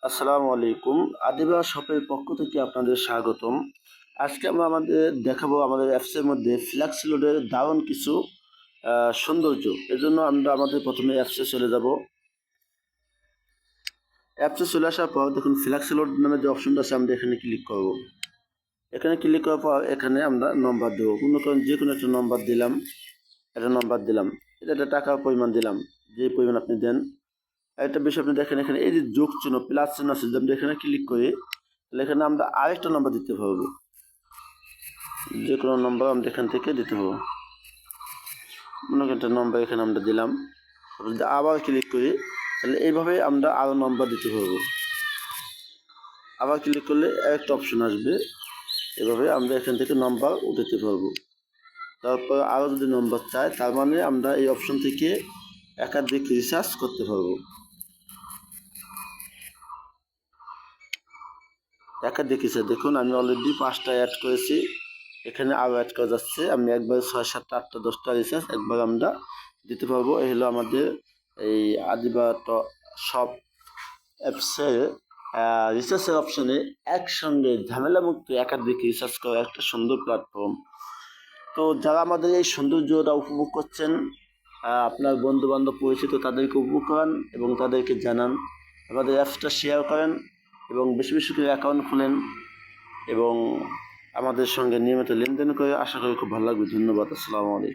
আসসালামু আলাইকুম। আদিবা শপের পক্ষ থেকে আপনাদের স্বাগতম। আজকে আমরা দেখাবো আমাদের অ্যাপসের মধ্যে ফ্ল্যাক্স লোডের দারুণ কিছু সৌন্দর্য। এজন্য আমরা প্রথমে অ্যাপসে চলে যাব। অ্যাপসে চলে আসার পর দেখুন ফ্ল্যাক্স লোড নামে যে অপশনটা আছে আমরা এখানে ক্লিক করব। এখানে ক্লিক করার পর এখানে আমরা নম্বর দেবো। মনে করেন যে কোনো একটা নম্বর দিলাম, এটা একটা টাকার পরিমাণ দিলাম, যে পরিমাণ আপনি দেন। একটা বিষয় আপনি দেখেন এখানে এই যে যোগ চিহ্ন প্লাস চিহ্ন আছে, যদি আমরা এখানে ক্লিক করি তাহলে এখানে আমরা আরেকটা নম্বর দিতে পারবো। যে কোনো নম্বর আমরা এখান থেকে দিতে পারবো। মনে করেন একটা নম্বর এখানে আমরা দিলাম, তারপর যদি আবার ক্লিক করি তাহলে এইভাবে আমরা আরও নম্বর দিতে পারবো। আবার ক্লিক করলে একটা অপশন আসবে, এভাবে আমরা এখান থেকে নম্বর দিতে পারবো। তারপর আরও যদি নম্বর চাই তার মানে আমরা এই অপশন থেকে একাধিক রিচার্জ করতে পারবো। একাধিক রিচার্জ দেখুন আমি অলরেডি 5টা অ্যাড করেছি, এখানে আরও অ্যাড করা যাচ্ছে। আমি একবার 6, 7, 8, 10টা রিচার্জ একবার আমরা দিতে পারবো। এই হলো আমাদের এই আদিবা শপ অ্যাপসের রিচার্জের অপশনে একসঙ্গে ঝামেলামুক্ত একাধিক রিচার্জ করা একটা সুন্দর প্ল্যাটফর্ম। তো যারা আমাদের এই সৌন্দর্যটা উপভোগ করছেন, আপনার বন্ধুবান্ধব পরিচিত তাদেরকে উপভোগ করান এবং তাদেরকে জানান। আমাদের অ্যাপসটা শেয়ার করেন এবং বেশি বেশি করে অ্যাকাউন্ট খুলেন এবং আমাদের সঙ্গে নিয়মিত লেনদেন করে। আশা করি খুব ভালো লাগবে। ধন্যবাদ। আসসালামু আলাইকুম।